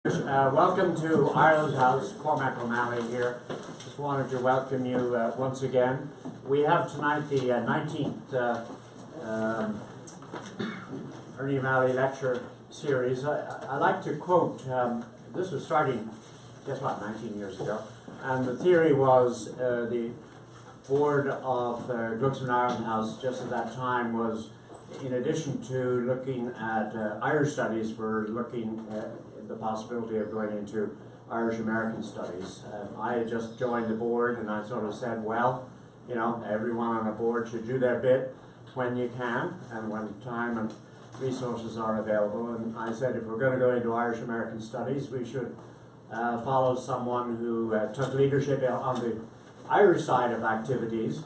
Welcome to Ireland House. Cormac O'Malley here. Just wanted to welcome you once again. We have tonight the 19th Ernie O'Malley lecture series. I like to quote, this was starting, guess what, 19 years ago, and the theory was the board of Gluck's and Ireland House just at that time was, in addition to looking at Irish studies, we're looking at the possibility of going into Irish American studies. I had just joined the board and I sort of said, well, you know, everyone on a board should do their bit when you can and when time and resources are available. And I said, if we're going to go into Irish American studies, we should follow someone who took leadership on the Irish side of activities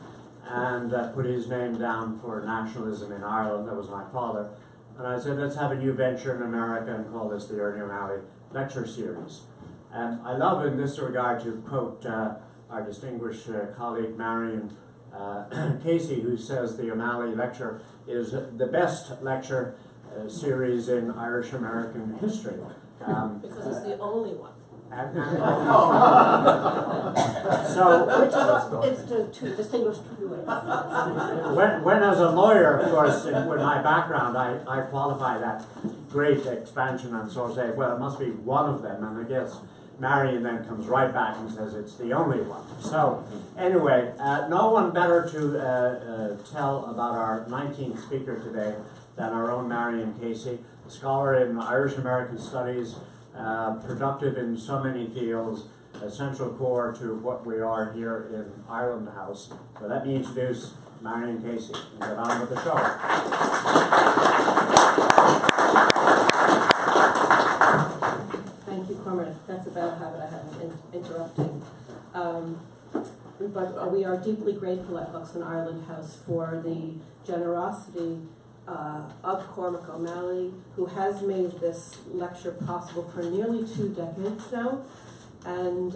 and put his name down for nationalism in Ireland. That was my father. And I said, let's have a new venture in America and call this the Ernie O'Malley Lecture Series. And I love in this regard to quote our distinguished colleague Marion Casey, who says the O'Malley Lecture is the best lecture series in Irish American history. Because it's the only one. So, it's to distinguish two ways. when as a lawyer, of course, with my background, I qualify that great expansion and sort of say, well, it must be one of them, and I guess Marion then comes right back and says it's the only one. So, anyway, no one better to tell about our 19th speaker today than our own Marion Casey, a scholar in Irish American Studies, productive in so many fields, a central core to what we are here in Ireland House. So let me introduce Marion Casey and get on with the show. Thank you, Cormac. That's a bad habit I have in interrupting. But we are deeply grateful at Gluck's and Ireland House for the generosity of Cormac O'Malley, who has made this lecture possible for nearly 2 decades now, and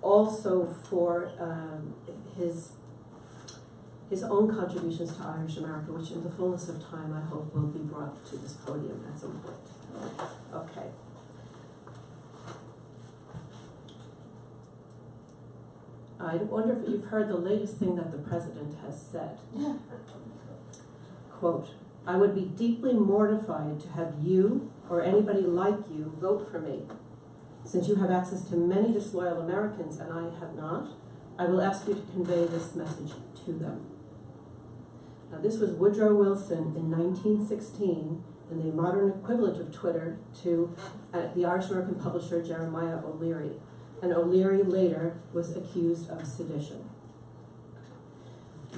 also for his own contributions to Irish America, which in the fullness of time I hope will be brought to this podium at some point. Okay. I wonder if you've heard the latest thing that the president has said. Quote, I would be deeply mortified to have you or anybody like you vote for me. Since you have access to many disloyal Americans and I have not, I will ask you to convey this message to them. Now, this was Woodrow Wilson in 1916 in the modern equivalent of Twitter to the Irish American publisher Jeremiah O'Leary. And O'Leary later was accused of sedition.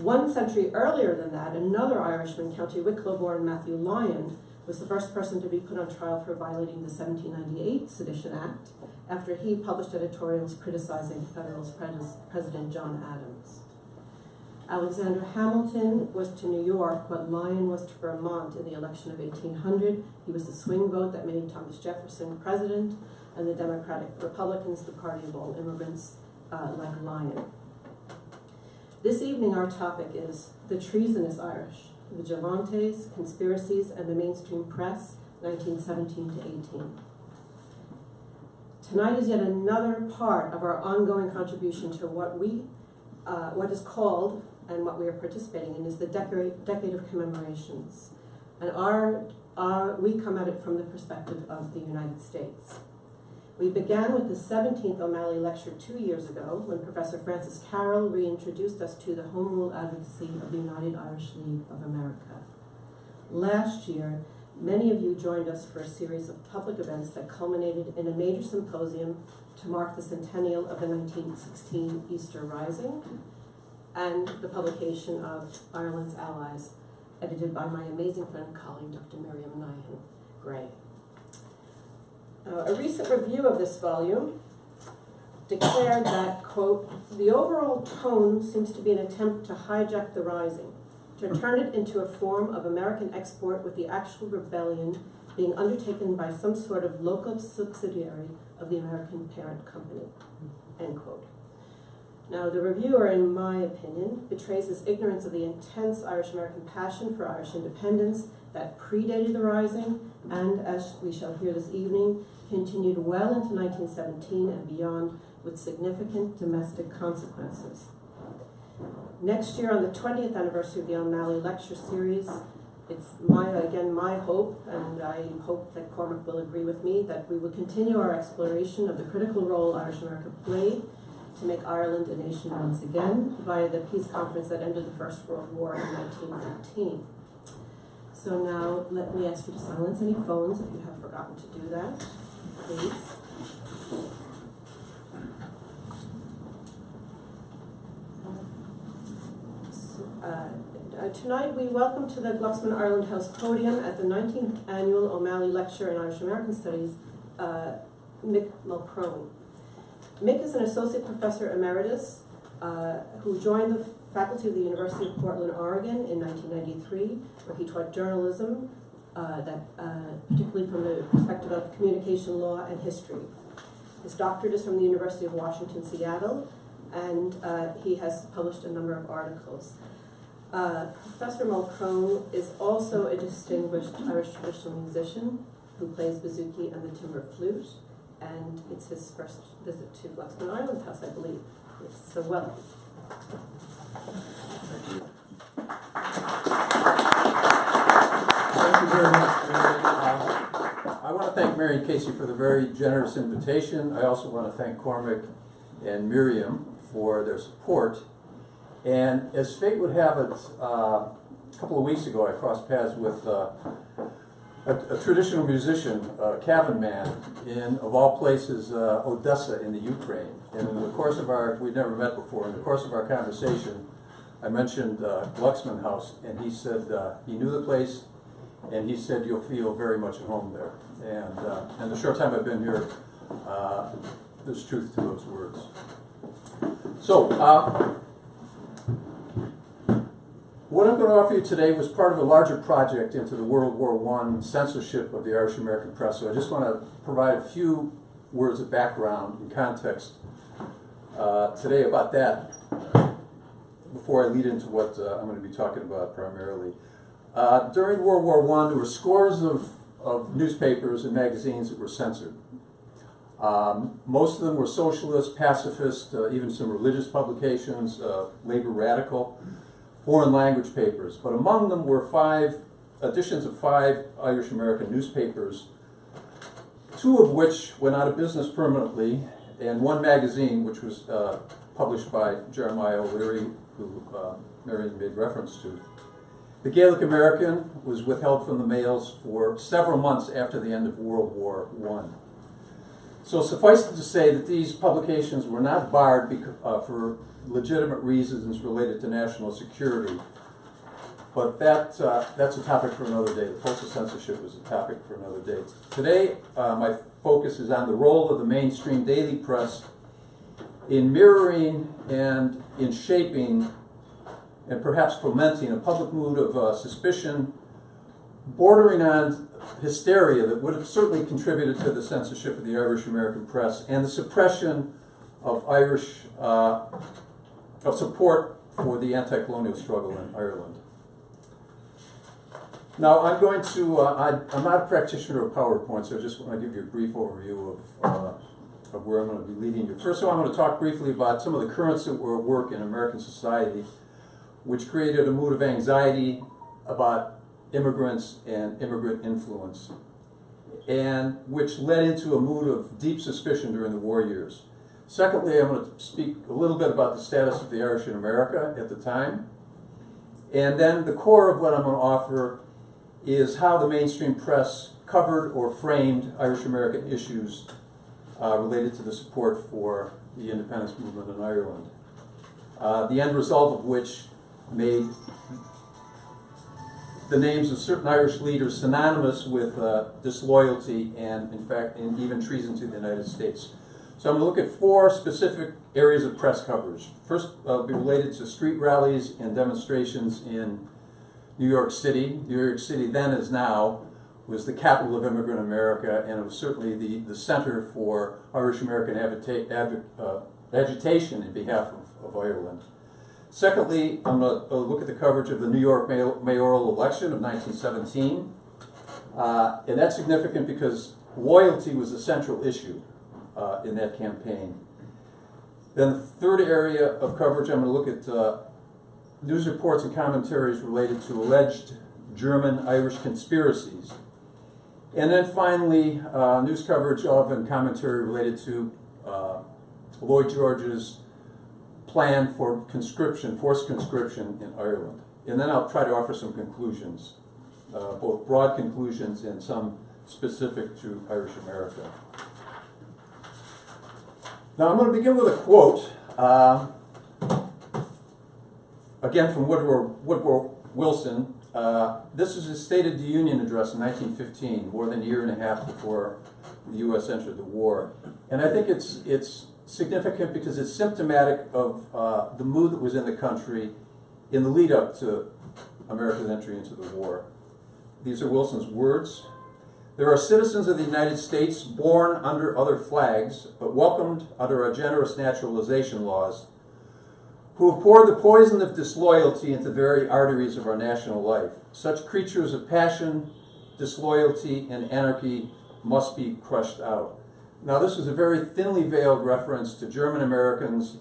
1 century earlier than that, another Irishman, County Wicklow-born Matthew Lyon, was the first person to be put on trial for violating the 1798 Sedition Act after he published editorials criticizing Federalist President John Adams. Alexander Hamilton was to New York what Lyon was to Vermont in the election of 1800. He was the swing vote that made Thomas Jefferson president, and the Democratic Republicans, the party of all immigrants, like Lyon. This evening our topic is the Treasonous Irish, Vigilantes, Conspiracies, and the Mainstream Press, 1917 to 18. Tonight is yet another part of our ongoing contribution to what is called, and what we are participating in, is the decade of commemorations. And we come at it from the perspective of the United States. We began with the 17th O'Malley Lecture 2 years ago when Professor Francis Carroll reintroduced us to the Home Rule advocacy of the United Irish League of America. Last year, many of you joined us for a series of public events that culminated in a major symposium to mark the centennial of the 1916 Easter Rising and the publication of Ireland's Allies, edited by my amazing friend and colleague, Dr. Miriam Nyhan Gray. A recent review of this volume declared that, quote, the overall tone seems to be an attempt to hijack the Rising, to turn it into a form of American export with the actual rebellion being undertaken by some sort of local subsidiary of the American parent company, end quote. Now, the reviewer, in my opinion, betrays his ignorance of the intense Irish-American passion for Irish independence that predated the Rising and, as we shall hear this evening, continued well into 1917 and beyond with significant domestic consequences. Next year, on the 20th anniversary of the O'Malley Lecture Series, it's my hope, and I hope that Cormac will agree with me, that we will continue our exploration of the critical role Irish America played to make Ireland a nation once again via the peace conference that ended the First World War in 1913. So now let me ask you to silence any phones if you have forgotten to do that, please. Tonight we welcome to the Glucksman Ireland House podium at the 19th Annual O'Malley Lecture in Irish American Studies, Mick Mulcrone. Mick is an Associate Professor Emeritus who joined the faculty of the University of Portland, Oregon in 1993, where he taught journalism, particularly from the perspective of communication law and history. His doctorate is from the University of Washington, Seattle, and he has published a number of articles. Professor Mulcrone is also a distinguished Irish traditional musician who plays bouzouki and the timbre flute, and it's his first visit to Glucksman Ireland House, I believe. So welcome. Thank you. Thank you very much, Mary. I want to thank Mary and Casey for the very generous invitation. I also want to thank Cormac and Miriam for their support. And as fate would have it, a couple of weeks ago I crossed paths with a traditional musician, cabin man, in, of all places, Odessa in the Ukraine. And in the course of we'd never met before, in the course of our conversation, I mentioned Glucksman House, and he said he knew the place, and he said you'll feel very much at home there. And the short time I've been here, there's truth to those words. So, what I'm going to offer you today was part of a larger project into the World War I censorship of the Irish American press. So I just want to provide a few words of background and context today about that before I lead into what I'm going to be talking about primarily. During World War I, there were scores of newspapers and magazines that were censored. Most of them were socialist, pacifist, even some religious publications, labor radical, foreign language papers. But among them were editions of 5 Irish American newspapers, 2 of which went out of business permanently, and 1 magazine, which was published by Jeremiah O'Leary, who Marion made reference to. The Gaelic American was withheld from the mails for several months after the end of World War I. So suffice it to say that these publications were not barred for legitimate reasons related to national security. But that's a topic for another day. The postal censorship is a topic for another day. Today, my focus is on the role of the mainstream daily press in mirroring and in shaping and perhaps fomenting a public mood of suspicion bordering on hysteria that would have certainly contributed to the censorship of the Irish American press and the suppression of of support for the anti-colonial struggle in Ireland. Now, I'm going to, I'm not a practitioner of PowerPoint, so I just want to give you a brief overview of where I'm going to be leading you. First of all, I'm going to talk briefly about some of the currents that were at work in American society, which created a mood of anxiety about immigrants and immigrant influence, and which led into a mood of deep suspicion during the war years. Secondly, I'm going to speak a little bit about the status of the Irish in America at the time. And then the core of what I'm going to offer is how the mainstream press covered or framed Irish American issues related to the support for the independence movement in Ireland. The end result of which made the names of certain Irish leaders synonymous with disloyalty and, in fact, and even treason to the United States. So I'm going to look at 4 specific areas of press coverage. First, be related to street rallies and demonstrations in New York City. New York City then as now was the capital of immigrant America, and it was certainly the center for Irish American agitation in behalf of Ireland. Secondly, I'm going to look at the coverage of the New York mayoral election of 1917. And that's significant because loyalty was a central issue in that campaign. Then the third area of coverage, I'm going to look at news reports and commentaries related to alleged German-Irish conspiracies. And then finally, news coverage of and commentary related to Lloyd George's plan for conscription, forced conscription in Ireland. And then I'll try to offer some conclusions, both broad conclusions and some specific to Irish America. Now I'm going to begin with a quote, again from Woodrow Wilson. This is his State of the Union address in 1915, more than a year and a half before the U.S. entered the war. And I think it's significant because it's symptomatic of the mood that was in the country in the lead up to America's entry into the war. These are Wilson's words. There are citizens of the United States born under other flags, but welcomed under our generous naturalization laws, who have poured the poison of disloyalty into the very arteries of our national life. Such creatures of passion, disloyalty, and anarchy must be crushed out. Now, this was a very thinly veiled reference to German Americans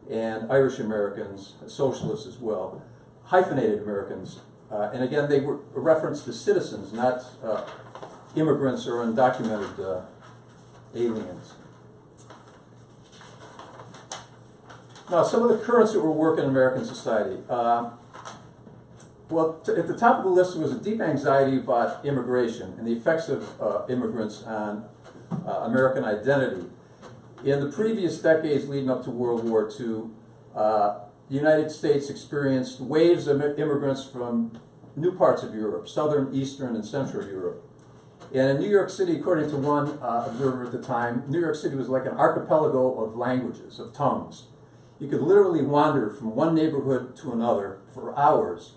and Irish Americans, socialists as well, hyphenated Americans. And again, they were a reference to citizens, not immigrants or undocumented aliens. Now, some of the currents that were working in American society. Well, at the top of the list was a deep anxiety about immigration and the effects of immigrants on American identity. In the previous decades leading up to World War II, the United States experienced waves of immigrants from new parts of Europe, southern, eastern, and central Europe. And in New York City, according to one observer at the time, New York City was like an archipelago of languages, of tongues. You could literally wander from one neighborhood to another for hours,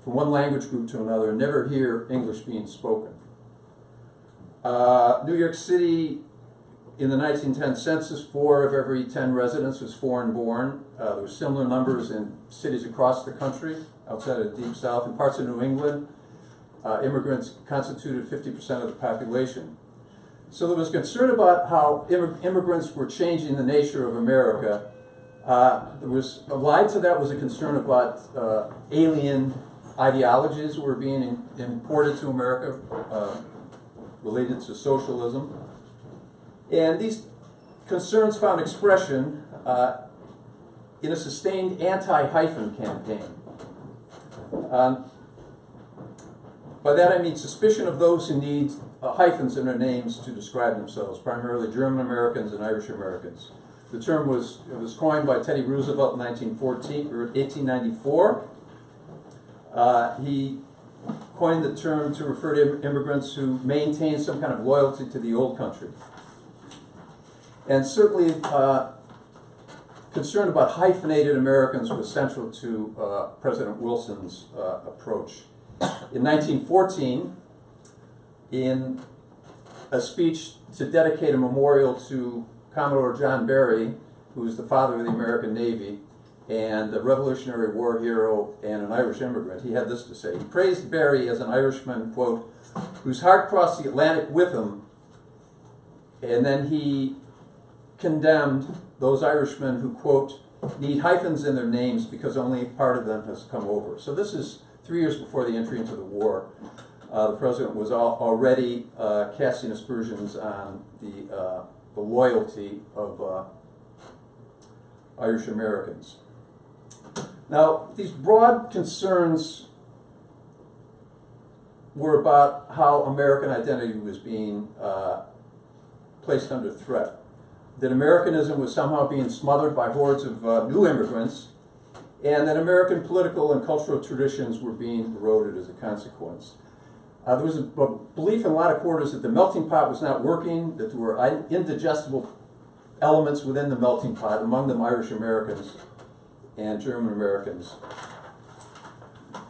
from one language group to another, and never hear English being spoken. New York City, in the 1910 census, 4 of every 10 residents was foreign-born. There were similar numbers in cities across the country, outside of the Deep South. In parts of New England, immigrants constituted 50% of the population. So there was concern about how immigrants were changing the nature of America. There was allied to that was a concern about alien ideologies were being imported to America related to socialism. And these concerns found expression in a sustained anti-hyphen campaign. By that I mean suspicion of those who need hyphens in their names to describe themselves, primarily German Americans and Irish Americans. The term was coined by Teddy Roosevelt in 1894. He coined the term to refer to immigrants who maintain some kind of loyalty to the old country. And certainly concern about hyphenated Americans was central to President Wilson's approach. In 1914, in a speech to dedicate a memorial to Commodore John Barry, who was the father of the American Navy and a Revolutionary War hero and an Irish immigrant, he had this to say. He praised Barry as an Irishman, quote, whose heart crossed the Atlantic with him, and then he condemned those Irishmen who, quote, need hyphens in their names because only part of them has come over. So this is 3 years before the entry into the war. The president was already casting aspersions on the loyalty of Irish Americans. Now, these broad concerns were about how American identity was being placed under threat. That Americanism was somehow being smothered by hordes of new immigrants, and that American political and cultural traditions were being eroded as a consequence. There was a belief in a lot of quarters that the melting pot was not working, that there were indigestible elements within the melting pot, among them Irish Americans and German Americans.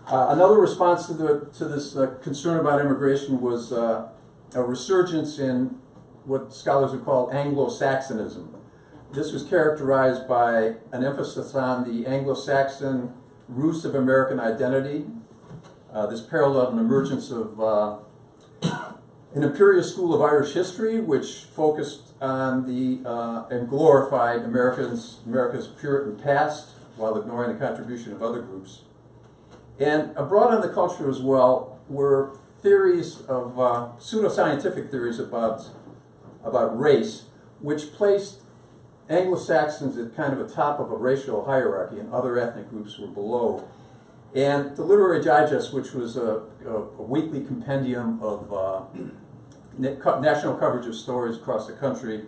Another response to this concern about immigration was a resurgence in what scholars would call Anglo-Saxon Ism. This was characterized by an emphasis on the Anglo-Saxon roots of American identity. This paralleled an emergence of an imperial school of Irish history, which focused on and glorified America's Puritan past while ignoring the contribution of other groups. And brought on the culture as well were theories of pseudoscientific theories about race, which placed Anglo-Saxons at kind of a top of a racial hierarchy, and other ethnic groups were below. And the Literary Digest, which was a weekly compendium of national coverage of stories across the country,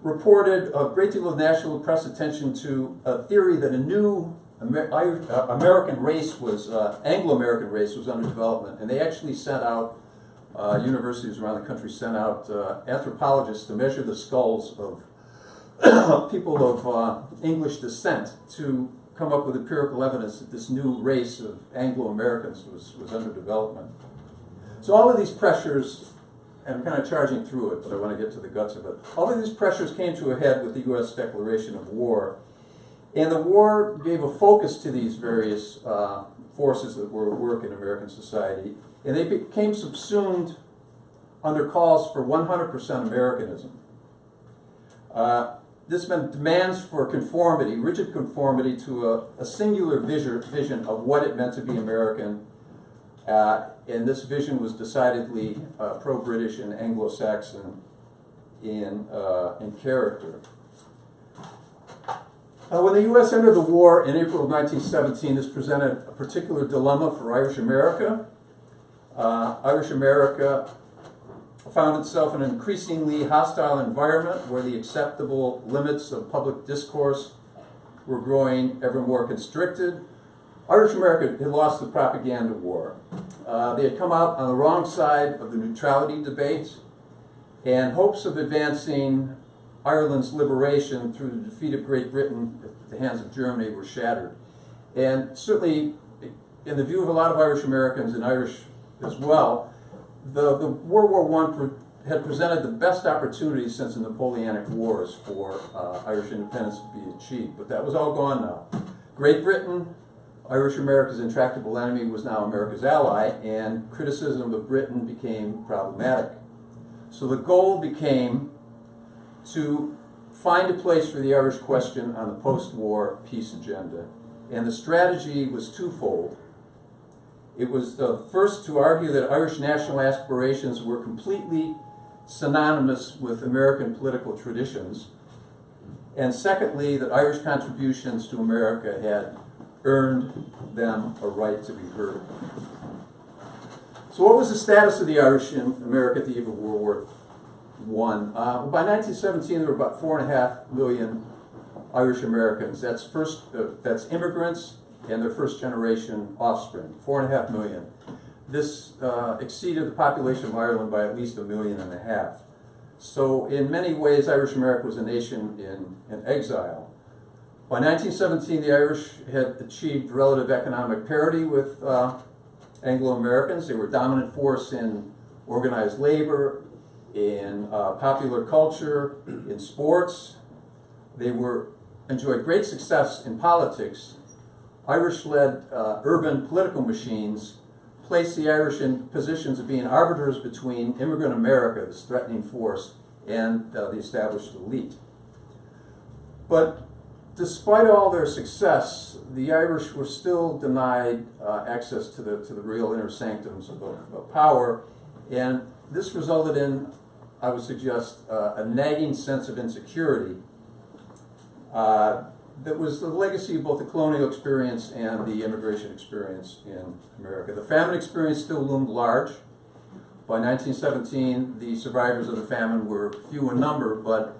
reported a great deal of national press attention to a theory that a new American race was, Anglo-American race was under development. And they actually sent out, universities around the country sent out anthropologists to measure the skulls of people of English descent to come up with empirical evidence that this new race of Anglo-Americans was under development. So all of these pressures, and I'm kind of charging through it, but I want to get to the guts of it. All of these pressures came to a head with the U.S. declaration of war. And the war gave a focus to these various forces that were at work in American society. And they became subsumed under calls for 100% Americanism. This meant demands for conformity, rigid conformity to a singular vision of what it meant to be American. And this vision was decidedly pro-British and Anglo-Saxon in character. When the U.S. entered the war in April of 1917, this presented a particular dilemma for Irish America. Irish America found itself in an increasingly hostile environment where the acceptable limits of public discourse were growing ever more constricted. Irish America had lost the propaganda war. They had come out on the wrong side of the neutrality debate, and hopes of advancing Ireland's liberation through the defeat of Great Britain at the hands of Germany were shattered. And certainly, in the view of a lot of Irish Americans and Irish as well, the World War I had presented the best opportunity since the Napoleonic Wars for Irish independence to be achieved. But that was all gone now. Great Britain, Irish America's intractable enemy, was now America's ally, and criticism of Britain became problematic. So the goal became to find a place for the Irish question on the post-war peace agenda. And the strategy was twofold. It was first to argue that Irish national aspirations were completely synonymous with American political traditions, and secondly, that Irish contributions to America had earned them a right to be heard. So what was the status of the Irish in America at the eve of World War I? By 1917, there were about 4.5 million Irish Americans. That's immigrants and their first-generation offspring, 4.5 million. This exceeded the population of Ireland by at least 1.5 million. So in many ways, Irish America was a nation in exile. By 1917, the Irish had achieved relative economic parity with Anglo-Americans. They were a dominant force in organized labor, in popular culture, in sports. They enjoyed great success in politics. Irish-led urban political machines placed the Irish in positions of being arbiters between immigrant America, this threatening force, and the established elite. But despite all their success, the Irish were still denied access to the real inner sanctums of power, and this resulted in, I would suggest, a nagging sense of insecurity that was the legacy of both the colonial experience and the immigration experience in America. The famine experience still loomed large. By 1917, the survivors of the famine were few in number, but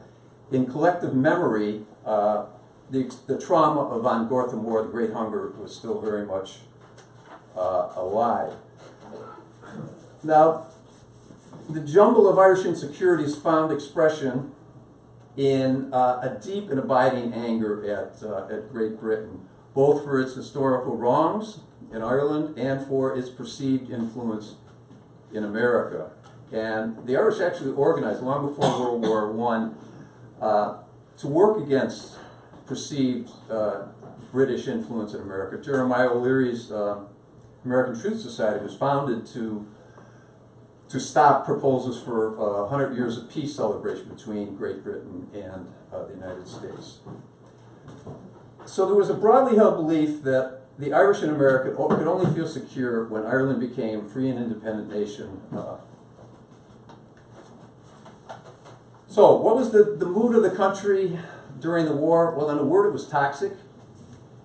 in collective memory, the trauma of Von Gortham War, the Great Hunger, was still very much alive. Now, the jumble of Irish insecurities found expression in a deep and abiding anger at Great Britain, both for its historical wrongs in Ireland and for its perceived influence in America. And the Irish actually organized, long before World War I, to work against perceived British influence in America. Jeremiah O'Leary's American Truth Society was founded to stop proposals for 100 years of peace celebration between Great Britain and the United States. So there was a broadly held belief that the Irish in America could only feel secure when Ireland became a free and independent nation. So what was the mood of the country during the war? Well, in a word, it was toxic.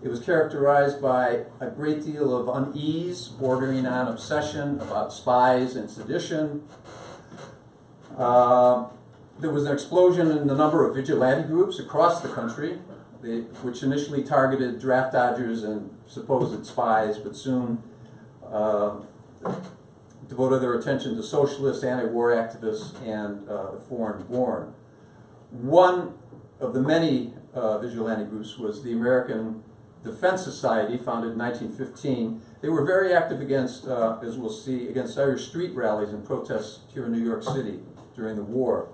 It was characterized by a great deal of unease, bordering on obsession about spies and sedition. There was an explosion in the number of vigilante groups across the country, which initially targeted draft dodgers and supposed spies, but soon devoted their attention to socialist, anti-war activists, and the foreign-born. One of the many vigilante groups was the American Defense Society, founded in 1915. They were very active against, as we'll see, against Irish street rallies and protests here in New York City during the war.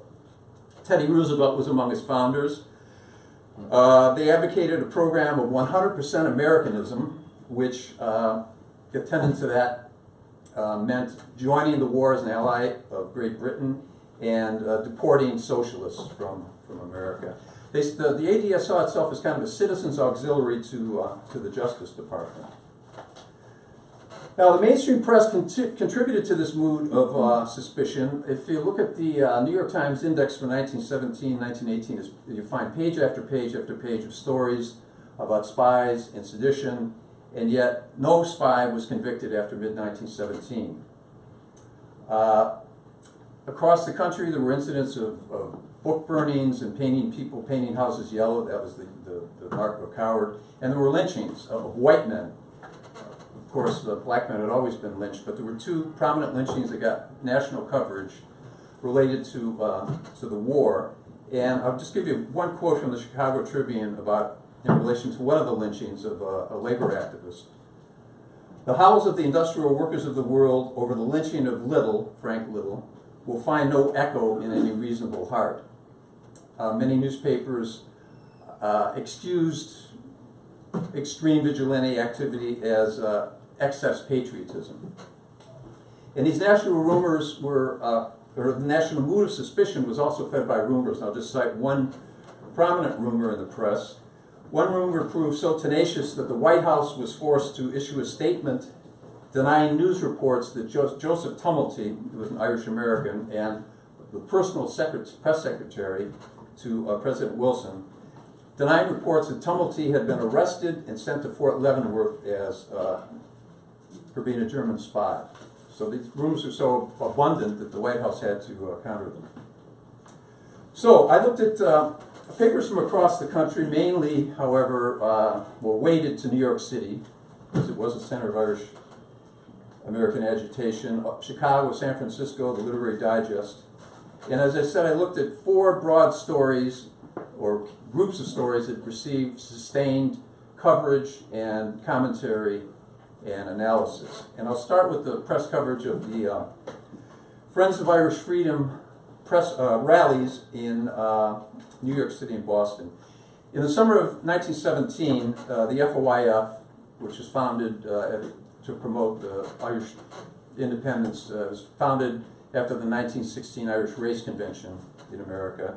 Teddy Roosevelt was among its founders. They advocated a program of 100% Americanism, which, attendant to that, meant joining the war as an ally of Great Britain and deporting socialists from America. The ADS saw itself as kind of a citizen's auxiliary to the Justice Department. Now, the mainstream press contributed to this mood of suspicion. If you look at the New York Times index for 1917, 1918, you find page after page after page of stories about spies and sedition, and yet no spy was convicted after mid-1917. Across the country, there were incidents of book burnings and painting houses yellow. That was the mark of a coward. And there were lynchings of white men. Of course, black men had always been lynched, but there were two prominent lynchings that got national coverage related to the war. And I'll just give you one quote from the Chicago Tribune in relation to one of the lynchings of a labor activist. "The howls of the industrial workers of the world over the lynching of Little, Frank Little, will find no echo in any reasonable heart." Many newspapers excused extreme vigilante activity as excess patriotism. And these national rumors were, or the national mood of suspicion was also fed by rumors. I'll just cite one prominent rumor in the press. One rumor proved so tenacious that the White House was forced to issue a statement denying news reports that Joseph Tumulty, who was an Irish American and the personal press secretary to President Wilson, denying reports that Tumulty had been arrested and sent to Fort Leavenworth as for being a German spy. So these rumors were so abundant that the White House had to counter them. So I looked at papers from across the country, mainly, however, were weighted to New York City, because it was a center of Irish American agitation, Chicago, San Francisco, the Literary Digest. And as I said, I looked at four broad stories, or groups of stories that received sustained coverage and commentary and analysis. And I'll start with the press coverage of the Friends of Irish Freedom press rallies in New York City and Boston. In the summer of 1917, the FOIF, which was founded to promote Irish independence, was founded after the 1916 Irish Race Convention in America.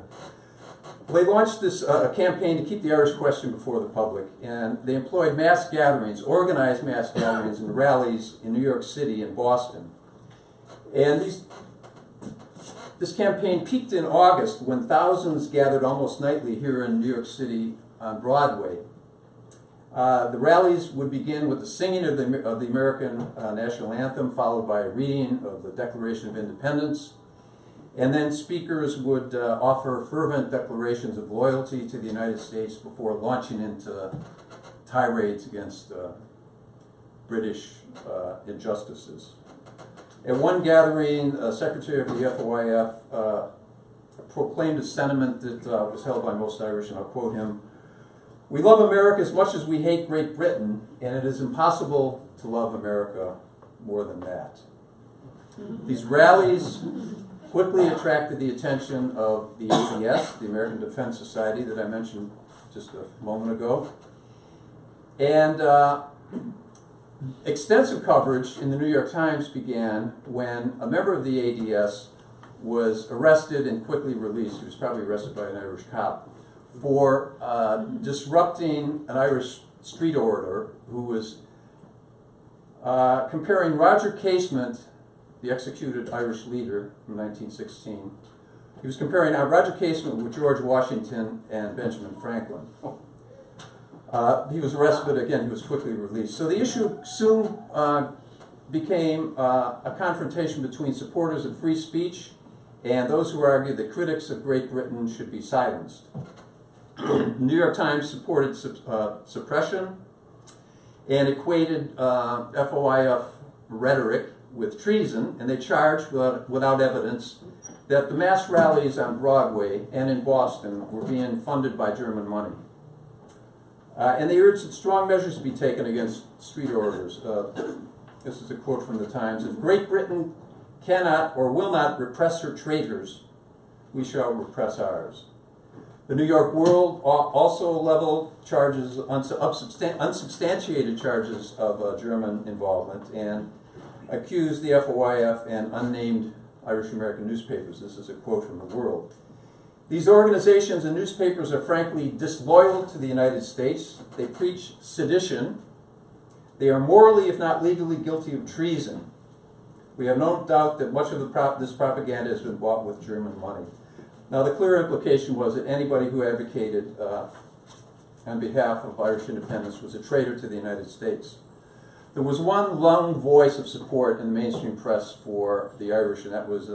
They launched this campaign to keep the Irish question before the public, and they employed mass gatherings, organized mass gatherings and rallies in New York City and Boston. And this campaign peaked in August when thousands gathered almost nightly here in New York City on Broadway. The rallies would begin with the singing of the American national anthem, followed by a reading of the Declaration of Independence. And then speakers would offer fervent declarations of loyalty to the United States before launching into tirades against British injustices. At one gathering, Secretary of the FOIF proclaimed a sentiment that was held by most Irish, and I'll quote him: "We love America as much as we hate Great Britain, and it is impossible to love America more than that." These rallies quickly attracted the attention of the ADS, the American Defense Society, that I mentioned just a moment ago. And extensive coverage in the New York Times began when a member of the ADS was arrested and quickly released. He was probably arrested by an Irish cop for disrupting an Irish street orator who was comparing Roger Casement, the executed Irish leader from 1916. He was comparing Roger Casement with George Washington and Benjamin Franklin. He was arrested, but again, he was quickly released. So the issue soon became a confrontation between supporters of free speech and those who argued that critics of Great Britain should be silenced. The New York Times supported suppression and equated FOIF rhetoric with treason, and they charged without evidence that the mass rallies on Broadway and in Boston were being funded by German money. And they urged that strong measures be taken against street orators. This is a quote from the Times. If Great Britain cannot or will not repress her traitors, we shall repress ours. The New York World also leveled charges, unsubstantiated charges of German involvement, and accused the FOIF and unnamed Irish American newspapers. This is a quote from the World. These organizations and newspapers are frankly disloyal to the United States. They preach sedition. They are morally, if not legally, guilty of treason. We have no doubt that much of this propaganda has been bought with German money. Now, the clear implication was that anybody who advocated on behalf of Irish independence was a traitor to the United States. There was one lone voice of support in the mainstream press for the Irish, and that was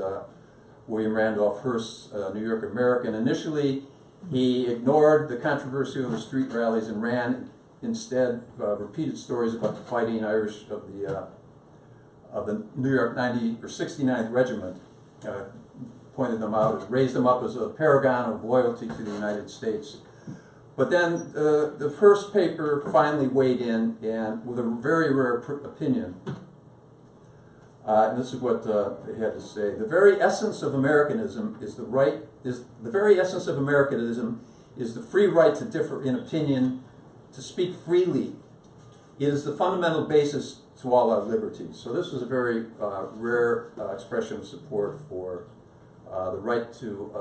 William Randolph Hearst, New York American. Initially, he ignored the controversy of the street rallies and ran instead repeated stories about the fighting Irish of the New York 69th Regiment, pointed them out, raised them up as a paragon of loyalty to the United States. But then the first paper finally weighed in, and with a very rare opinion. And this is what they had to say: the very essence of Americanism is the free right to differ in opinion, to speak freely. It is the fundamental basis to all our liberties. So this was a very rare expression of support for the right to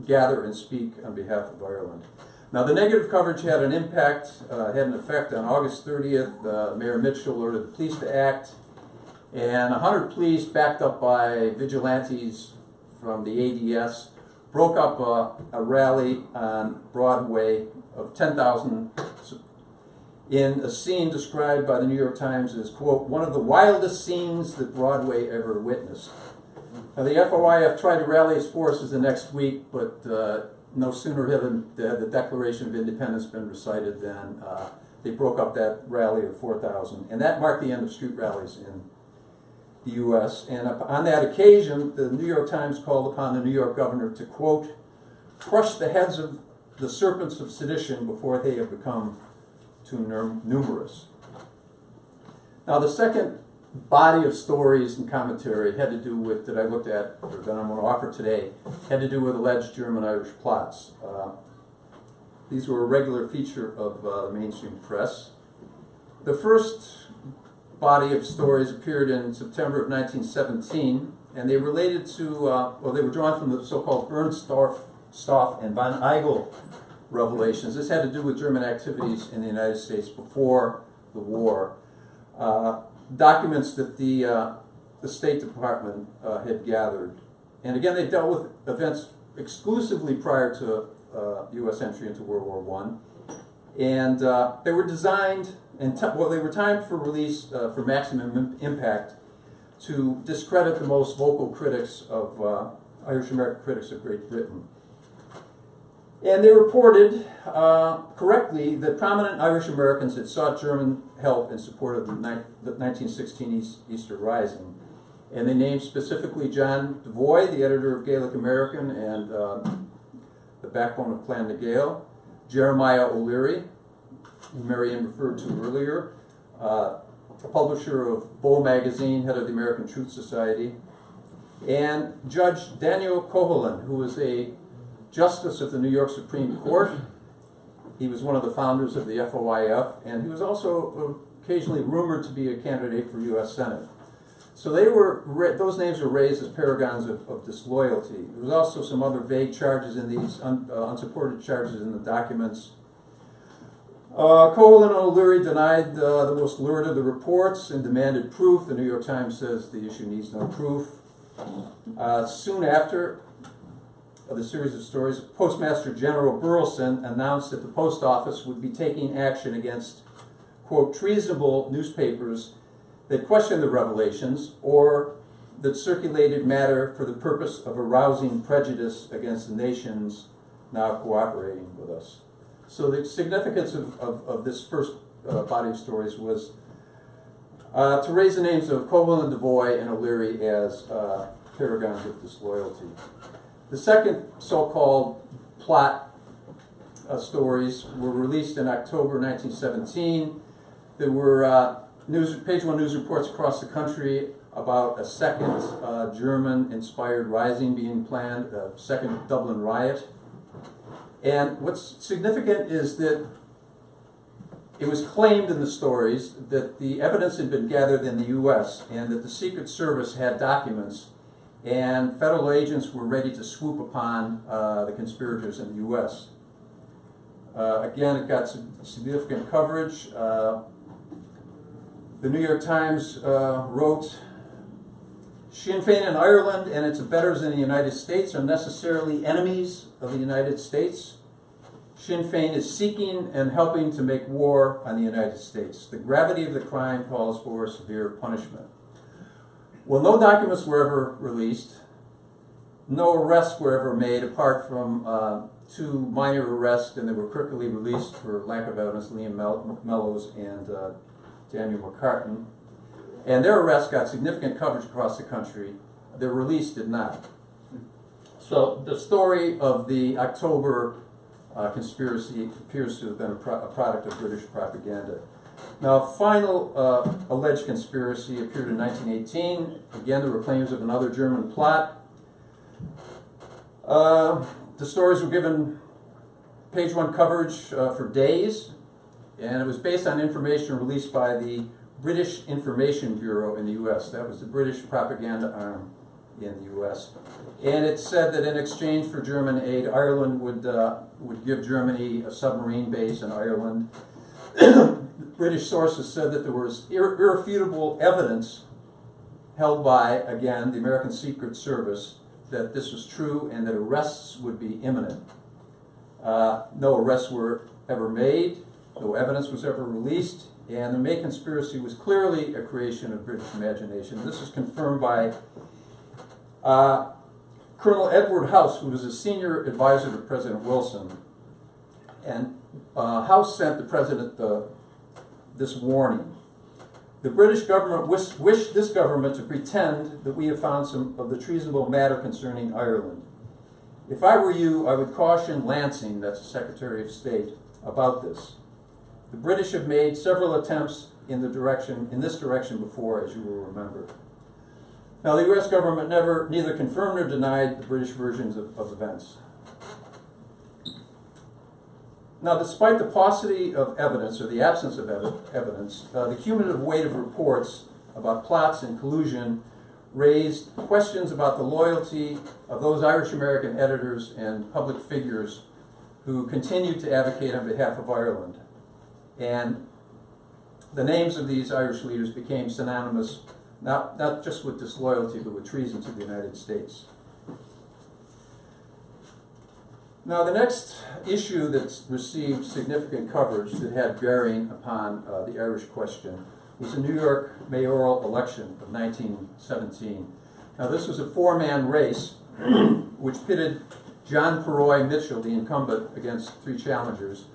gather and speak on behalf of Ireland. Now, the negative coverage had an impact, had an effect. On August 30th, Mayor Mitchell ordered the police to act, and 100 police, backed up by vigilantes from the ADS, broke up a rally on Broadway of 10,000 in a scene described by the New York Times as, quote, one of the wildest scenes that Broadway ever witnessed. Now, the FOIF tried to rally its forces the next week, but no sooner had the Declaration of Independence been recited than they broke up that rally of 4,000. And that marked the end of street rallies in the U.S. And on that occasion, the New York Times called upon the New York governor to, quote, crush the heads of the serpents of sedition before they have become too numerous. Now, the second body of stories and commentary had to do with, that I looked at, or that I'm going to offer today, had to do with alleged German-Irish plots. These were a regular feature of the mainstream press. The first body of stories appeared in September of 1917, and they related to, well, they were drawn from the so-called Bernstorff and Von Eigel revelations. This had to do with German activities in the United States before the war. Documents that the State Department had gathered. And again, they dealt with events exclusively prior to U.S. entry into World War I. And they were designed, and they were timed for release for maximum impact to discredit the most vocal critics of Irish-American critics of Great Britain. And they reported correctly that prominent Irish Americans had sought German help in support of the 1916 Easter Rising. And they named specifically John Devoy, the editor of Gaelic American and the backbone of Clan na Gael, Jeremiah O'Leary, who Marianne referred to earlier, publisher of Bow magazine, head of the American Truth Society, And Judge Daniel Coughlin, who was a justice of the New York Supreme Court. He was one of the founders of the FOIF, and he was also occasionally rumored to be a candidate for U.S. Senate. So those names were raised as paragons of disloyalty. There was also some other vague charges in these, unsupported charges in the documents. Coughlin and O'Leary denied the most lurid of the reports and demanded proof. The New York Times says the issue needs no proof. Soon after the series of stories, Postmaster General Burleson announced that the post office would be taking action against, quote, treasonable newspapers that questioned the revelations or that circulated matter for the purpose of arousing prejudice against the nations now cooperating with us. So the significance of this first body of stories was to raise the names of Coughlin, DeVoy, and O'Leary as paragons of disloyalty. The second so-called plot stories were released in October 1917. There were page one news reports across the country about a second German-inspired rising being planned, a second Dublin riot. And what's significant is that it was claimed in the stories that the evidence had been gathered in the U.S. and that the Secret Service had documents and federal agents were ready to swoop upon the conspirators in the U.S. Again, it got significant coverage. The New York Times wrote, Sinn Féin in Ireland and its abettors in the United States are necessarily enemies of the United States. Sinn Féin is seeking and helping to make war on the United States. The gravity of the crime calls for severe punishment. Well, no documents were ever released. No arrests were ever made, apart from 2 minor arrests, and they were quickly released for lack of evidence, Liam Mellows and Daniel McCartan. And their arrests got significant coverage across the country. Their release did not. So the story of the October conspiracy appears to have been a product of British propaganda. Now, final alleged conspiracy appeared in 1918. Again, there were claims of another German plot. The stories were given page one coverage for days, and it was based on information released by the British Information Bureau in the U.S. That was the British propaganda arm in the U.S. And it said that in exchange for German aid, Ireland would give Germany a submarine base in Ireland. British sources said that there was irrefutable evidence held by, again, the American Secret Service that this was true and that arrests would be imminent. No arrests were ever made, no evidence was ever released, and the May conspiracy was clearly a creation of British imagination. This is confirmed by Colonel Edward House, who was a senior advisor to President Wilson. And House sent the President this warning. The British government wished this government to pretend that we have found some of the treasonable matter concerning Ireland. If I were you, I would caution Lansing, that's the Secretary of State, about this. The British have made several attempts in this direction before, as you will remember. Now, the U.S. government neither confirmed nor denied the British versions of events. Now, despite the paucity of evidence, or the absence of evidence, the cumulative weight of reports about plots and collusion raised questions about the loyalty of those Irish-American editors and public figures who continued to advocate on behalf of Ireland. And the names of these Irish leaders became synonymous not just with disloyalty, but with treason to the United States. Now, the next issue that's received significant coverage that had bearing upon the Irish question was the New York mayoral election of 1917. Now, this was a 4-man race which pitted John Perroy Mitchell, the incumbent, against 3 challengers,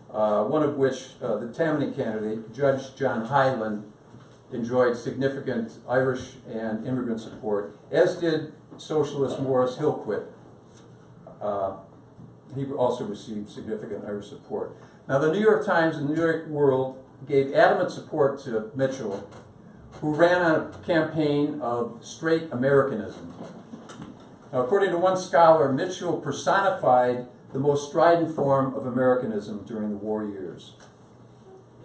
one of which, the Tammany candidate, Judge John Hyland, enjoyed significant Irish and immigrant support, as did socialist Morris Hillquit. He also received significant Irish support. Now, the New York Times and the New York World gave adamant support to Mitchell, who ran on a campaign of straight Americanism. Now, according to one scholar, Mitchell personified the most strident form of Americanism during the war years.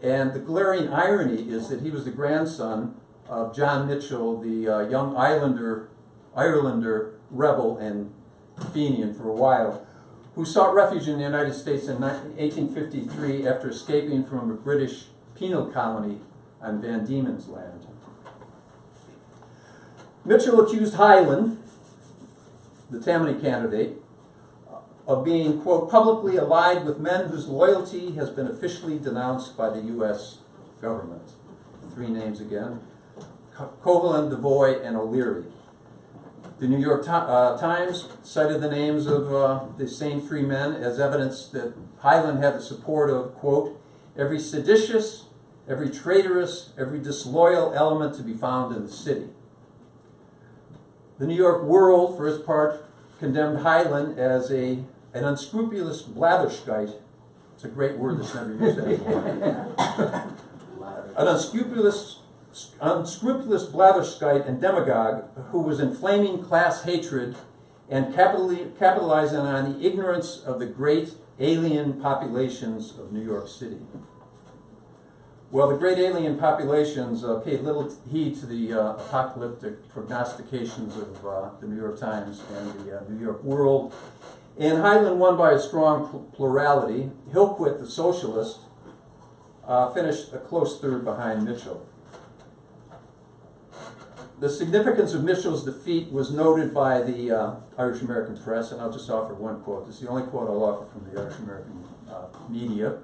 And the glaring irony is that he was the grandson of John Mitchell, the young Irelander rebel and Fenian for a while, who sought refuge in the United States in 1853 after escaping from a British penal colony on Van Diemen's Land. Mitchell accused Highland, the Tammany candidate, of being, quote, publicly allied with men whose loyalty has been officially denounced by the U.S. government. Three names again: Coghlan, Devoy, and O'Leary. The New York Times cited the names of the same three men as evidence that Highland had the support of, quote, every seditious, every traitorous, every disloyal element to be found in the city. The New York World, for its part, condemned Highland as an unscrupulous blatherskite. It's a great word that's never used anymore. An unscrupulous blatherskite and demagogue who was inflaming class hatred and capitalizing on the ignorance of the great alien populations of New York City. Well, the great alien populations paid little heed to the apocalyptic prognostications of the New York Times and the New York World. And Highland won by a strong plurality. Hillquit, the socialist, finished a close third behind Mitchell. The significance of Mitchell's defeat was noted by the Irish American press, and I'll just offer one quote. This is the only quote I'll offer from the Irish American media.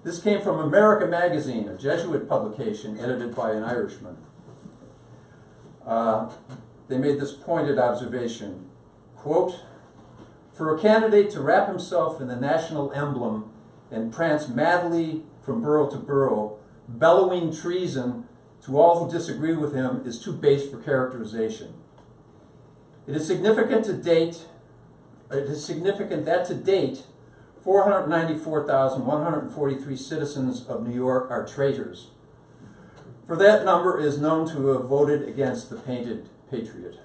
This came from America Magazine, a Jesuit publication edited by an Irishman. They made this pointed observation, quote, for a candidate to wrap himself in the national emblem and prance madly from borough to borough, bellowing treason to all who disagree with him is too base for characterization. It is significant that to date, 494,143 citizens of New York are traitors. For that number is known to have voted against the painted patriot.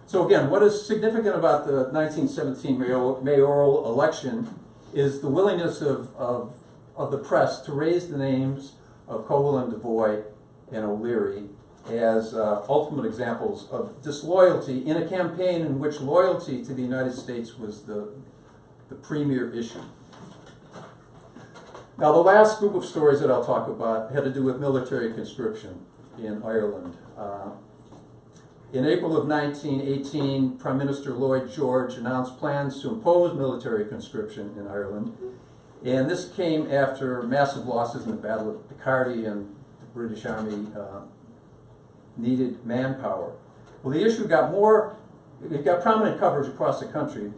So again, what is significant about the 1917 mayoral election is the willingness of the press to raise the names of Coghlan, Devoy, and O'Leary as ultimate examples of disloyalty in a campaign in which loyalty to the United States was the premier issue. Now, the last group of stories that I'll talk about had to do with military conscription in Ireland. In April of 1918, Prime Minister Lloyd George announced plans to impose military conscription in Ireland, and this came after massive losses in the Battle of Picardy, and the British Army needed manpower. Well, the issue got prominent coverage across the country,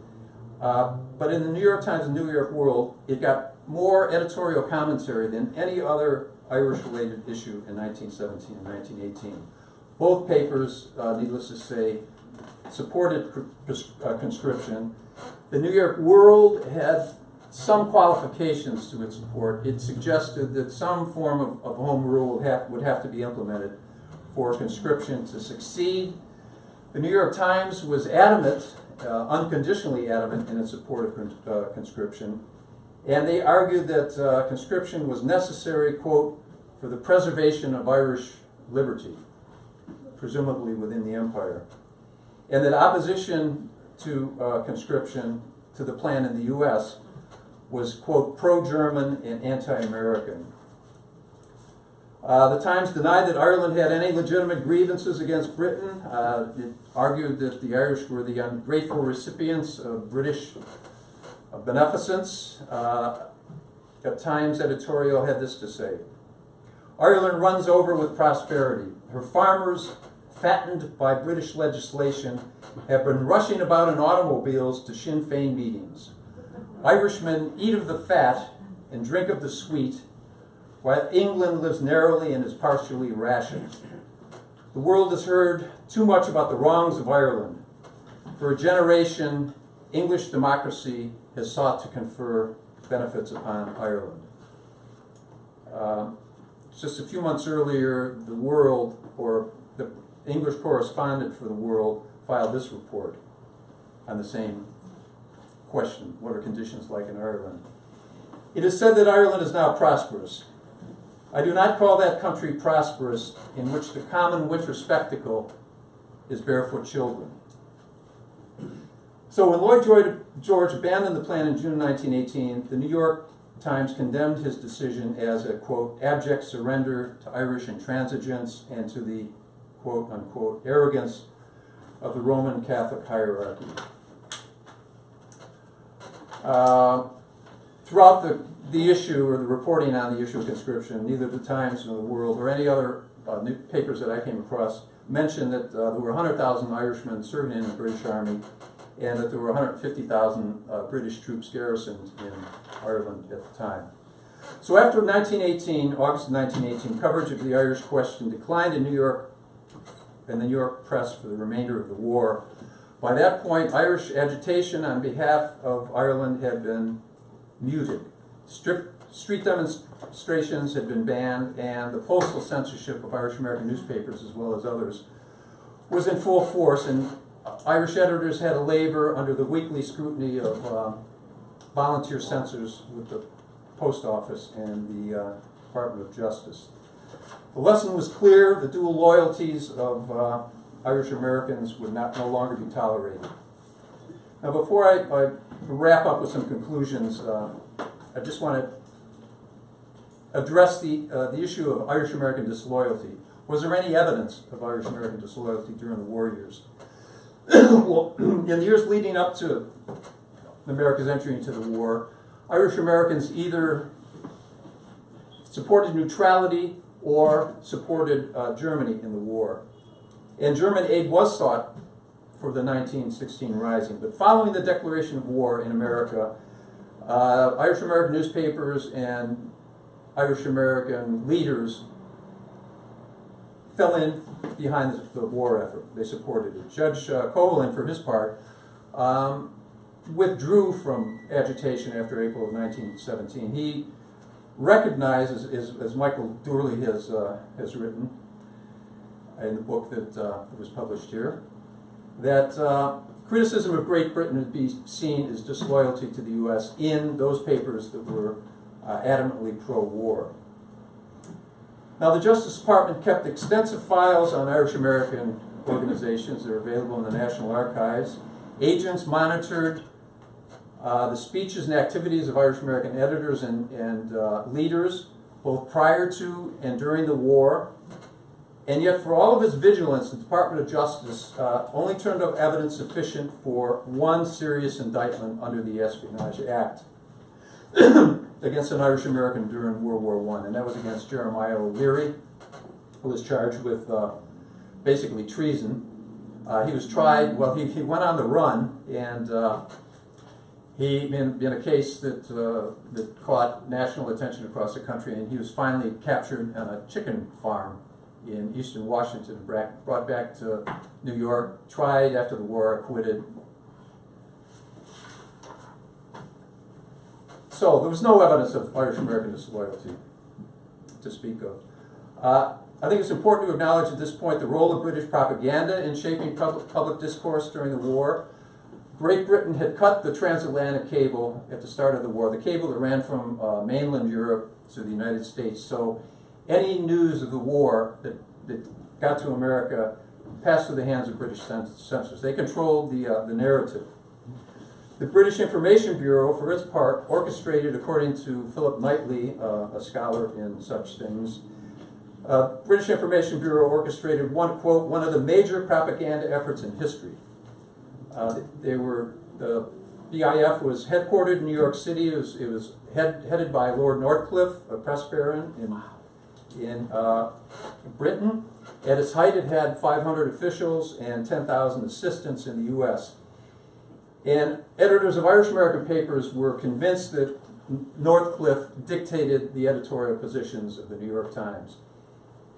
but in the New York Times and New York World, it got more editorial commentary than any other Irish-related issue in 1917 and 1918. Both papers, needless to say, supported conscription. The New York World had some qualifications to its support. It suggested that some form of home rule would have to be implemented for conscription to succeed. The New York Times was adamant, unconditionally adamant in its support of conscription, and they argued that conscription was necessary, quote, for the preservation of Irish liberty, presumably within the empire, and that opposition to conscription, to the plan in the U.S., was, quote, pro-German and anti-American. The Times denied that Ireland had any legitimate grievances against Britain. It argued that the Irish were the ungrateful recipients of British beneficence. A Times editorial had this to say: Ireland runs over with prosperity. Her farmers, fattened by British legislation, have been rushing about in automobiles to Sinn Féin meetings. Irishmen eat of the fat and drink of the sweet, while England lives narrowly and is partially rationed. The world has heard too much about the wrongs of Ireland. For a generation, English democracy has sought to confer benefits upon Ireland. Just a few months earlier, the World, or the English correspondent for the World, filed this report on the same question: what are conditions like in Ireland? It is said that Ireland is now prosperous. I do not call that country prosperous in which the common winter spectacle is barefoot children. So when Lloyd George abandoned the plan in June 1918, the New York Times condemned his decision as a, quote, abject surrender to Irish intransigence and to the, quote, unquote, arrogance of the Roman Catholic hierarchy. Throughout the issue, or the reporting on the issue of conscription, neither the Times nor the World or any other papers that I came across mentioned that there were 100,000 Irishmen serving in the British Army and that there were 150,000 British troops garrisoned in Ireland at the time. So after 1918, August of 1918, coverage of the Irish question declined in New York and the New York press for the remainder of the war. By that point, Irish agitation on behalf of Ireland had been muted. Street demonstrations had been banned, and the postal censorship of Irish American newspapers, as well as others, was in full force, and Irish editors had to labor under the weekly scrutiny of volunteer censors with the Post Office and the Department of Justice. The lesson was clear: the dual loyalties of Irish Americans would no longer be tolerated. Now, before I wrap up with some conclusions, I just want to address the issue of Irish American disloyalty. Was there any evidence of Irish American disloyalty during the war years? Well, in the years leading up to America's entry into the war, Irish Americans either supported neutrality or supported Germany in the war. And German aid was sought for the 1916 Rising. But following the declaration of war in America, Irish American newspapers and Irish American leaders fell in behind the war effort. They supported it. Judge Covelin, for his part, withdrew from agitation after April of 1917. He recognized, as Michael Dourley has written in the book that was published here, that criticism of Great Britain would be seen as disloyalty to the U.S. in those papers that were adamantly pro-war. Now, the Justice Department kept extensive files on Irish American organizations that are available in the National Archives. Agents monitored the speeches and activities of Irish American editors and leaders, both prior to and during the war. And yet, for all of its vigilance, the Department of Justice only turned up evidence sufficient for one serious indictment under the Espionage Act against an Irish American during World War I, and that was against Jeremiah O'Leary, who was charged with basically treason. He was tried, well, he went on the run, and he, in a case that caught national attention across the country, and he was finally captured on a chicken farm in eastern Washington, brought back to New York, tried after the war, acquitted. So there was no evidence of Irish American disloyalty to speak of. I think it's important to acknowledge at this point the role of British propaganda in shaping public discourse during the war. Great Britain had cut the transatlantic cable at the start of the war, the cable that ran from mainland Europe to the United States. So any news of the war that got to America passed through the hands of British censors. They controlled the narrative. The British Information Bureau, for its part, orchestrated, according to Philip Knightley, a scholar in such things, British Information Bureau orchestrated one, quote, one of the major propaganda efforts in history. The BIF was headquartered in New York City. It was headed by Lord Northcliffe, a press baron in Britain. At its height, it had 500 officials and 10,000 assistants in the U.S. And editors of Irish American papers were convinced that Northcliffe dictated the editorial positions of the New York Times.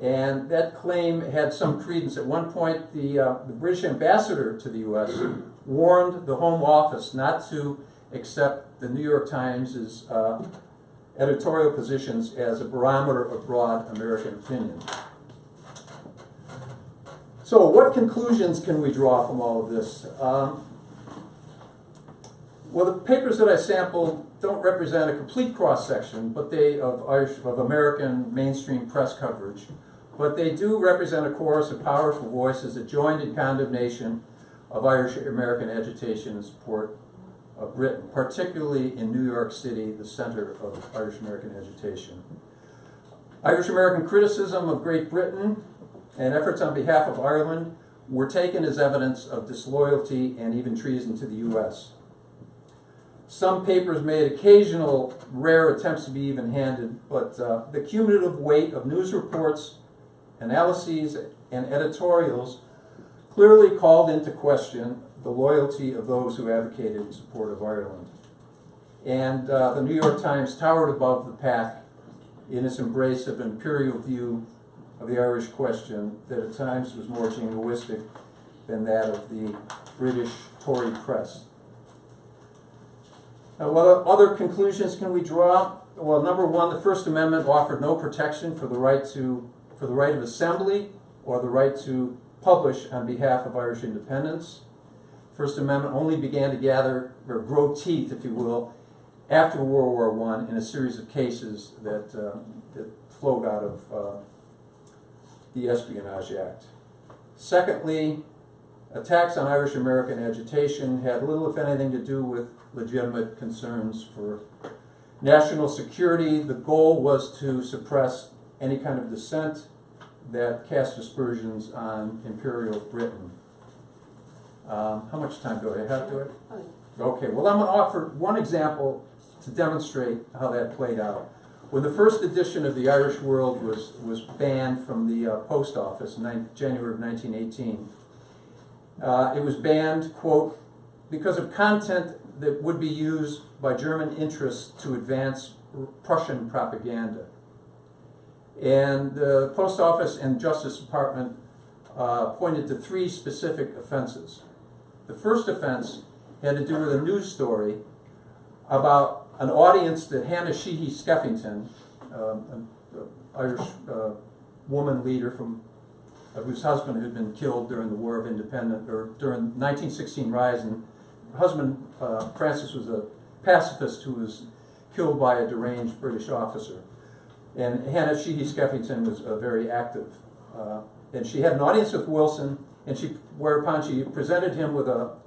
And that claim had some credence. At one point, the British ambassador to the U.S. warned the Home Office not to accept the New York Times' editorial positions as a barometer of broad American opinion. So what conclusions can we draw from all of this? Well, the papers that I sampled don't represent a complete cross-section, but of American mainstream press coverage, but they do represent a chorus of powerful voices that joined in condemnation of Irish American agitation in support of Britain, particularly in New York City, the center of Irish American agitation. Irish American criticism of Great Britain and efforts on behalf of Ireland were taken as evidence of disloyalty and even treason to the U.S. Some papers made occasional rare attempts to be even-handed, but the cumulative weight of news reports, analyses, and editorials clearly called into question the loyalty of those who advocated in support of Ireland. And the New York Times towered above the pack in its embrace of an imperial view of the Irish question that at times was more jingoistic than that of the British Tory press. Now, what other conclusions can we draw? Well, number one, the First Amendment offered no protection for the right of assembly or the right to publish on behalf of Irish independence. First Amendment only began to gather or grow teeth, if you will, after World War I in a series of cases that flowed out of the Espionage Act. Secondly, attacks on Irish American agitation had little, if anything, to do with legitimate concerns for national security. The goal was to suppress any kind of dissent that cast aspersions on Imperial Britain. How much time do I have to it? Okay, well, I'm going to offer one example to demonstrate how that played out. When the first edition of the Irish World was banned from the post office in January of 1918, it was banned, quote, because of content that would be used by German interests to advance Prussian propaganda. And the Post Office and Justice Department pointed to three specific offenses. The first offense had to do with a news story about an audience that Hannah Sheehy Skeffington, an Irish woman leader whose husband had been killed during the War of Independence, or during the 1916 Rising. Her husband, Francis, was a pacifist who was killed by a deranged British officer. And Hannah Sheehy Skeffington was very active. And she had an audience with Wilson, and whereupon she presented him with a